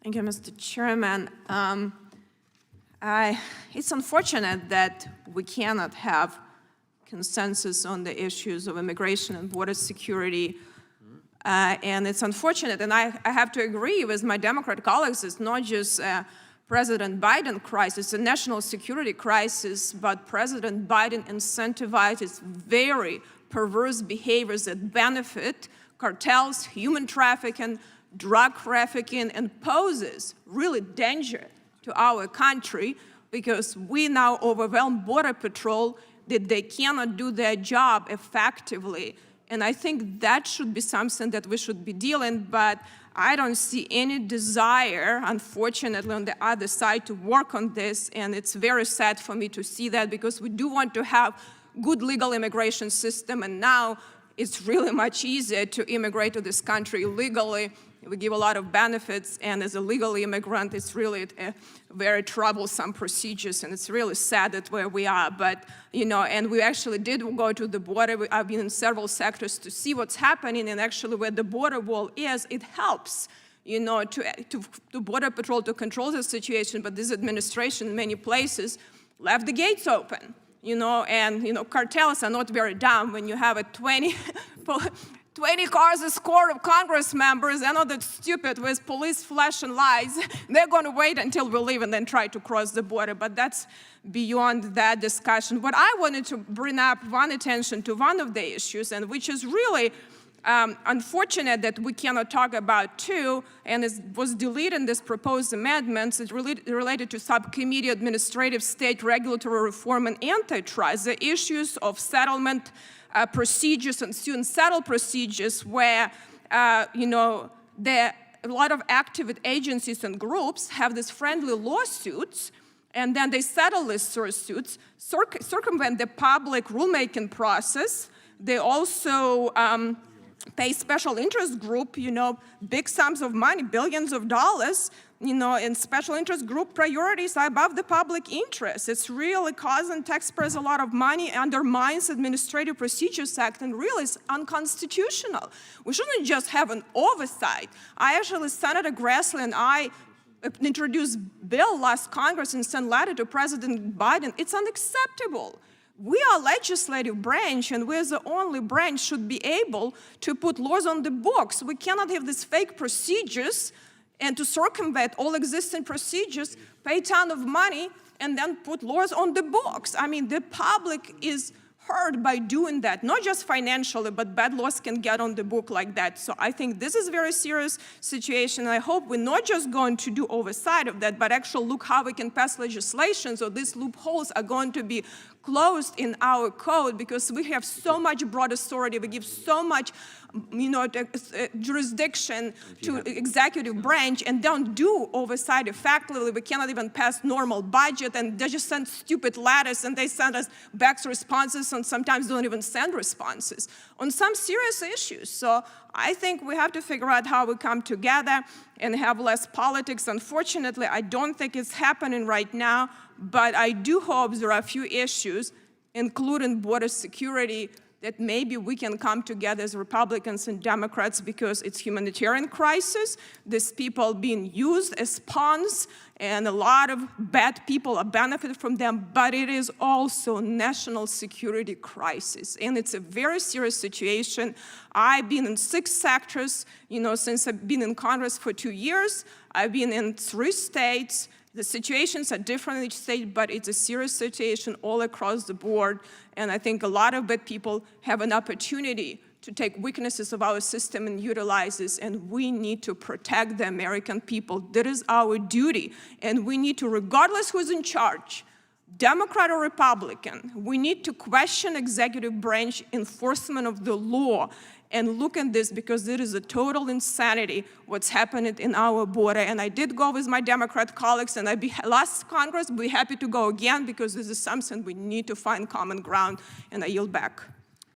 Thank you, Mr. Chairman. It's unfortunate that we cannot have consensus on the issues of immigration and border security. And it's unfortunate, and I have to agree with my Democrat colleagues, it's not just President Biden crisis, it's a national security crisis, but President Biden incentivizes very perverse behaviors that benefit cartels, human trafficking, drug trafficking, and poses really danger to our country because we now overwhelm Border Patrol that they cannot do their job effectively. And I think that should be something that we should be dealing, but I don't see any desire, unfortunately, on the other side to work on this, and it's very sad for me to see that because we do want to have good legal immigration system, and now it's really much easier to immigrate to this country legally. We give a lot of benefits, and as a legal immigrant, it's really very troublesome procedures, and it's really sad that where we are. But, and we actually did go to the border. I've been in several sectors to see what's happening, and actually where the border wall is, it helps, to Border Patrol to control the situation, but this administration in many places left the gates open, and, cartels are not very dumb when you have a 20 cars escort of Congress members. They're not that stupid with police flashing lights. They're going to wait until we leave and then try to cross the border, but that's beyond that discussion. What I wanted to bring up attention to one of the issues, and which is really unfortunate that we cannot talk about too, and it was deleted in this proposed amendments, it's related to Subcommittee Administrative State Regulatory Reform and Antitrust, the issues of settlement procedures and student settle procedures where, a lot of activist agencies and groups have these friendly lawsuits, and then they settle these lawsuits, circumvent the public rulemaking process. They also pay special interest group, big sums of money, billions of dollars, and special interest group priorities are above the public interest. It's really causing taxpayers a lot of money, undermines Administrative Procedures Act, and really is unconstitutional. We shouldn't just have an oversight. Senator Grassley and I introduced bill last Congress and sent letter to President Biden. It's unacceptable. We are legislative branch, and we're the only branch should be able to put laws on the books. We cannot have these fake procedures and to circumvent all existing procedures, pay a ton of money, and then put laws on the books. I mean, the public is hurt by doing that, not just financially, but bad laws can get on the book like that. So I think this is a very serious situation. I hope we're not just going to do oversight of that, but actually look how we can pass legislation so these loopholes are going to be closed in our code, because we have so much broad authority, we give so much jurisdiction to executive branch and don't do oversight effectively. We cannot even pass normal budget, and they just send stupid letters and they send us back responses and sometimes don't even send responses on some serious issues. So I think we have to figure out how we come together and have less politics. Unfortunately, I don't think it's happening right now, but I do hope there are a few issues, including border security, that maybe we can come together as Republicans and Democrats, because it's humanitarian crisis. These people being used as pawns, and a lot of bad people are benefiting from them, but it is also national security crisis, and it's a very serious situation. I've been in 6 sectors, since I've been in Congress for 2 years. I've been in 3 states. The situations are different in each state, but it's a serious situation all across the board. And I think a lot of bad people have an opportunity to take weaknesses of our system and utilize this, and we need to protect the American people. That is our duty, and we need to, regardless who's in charge, Democrat or Republican, we need to question executive branch enforcement of the law and look at this, because it is a total insanity what's happening in our border. And I did go with my Democrat colleagues, and last Congress, be happy to go again, because this is something we need to find common ground, and I yield back.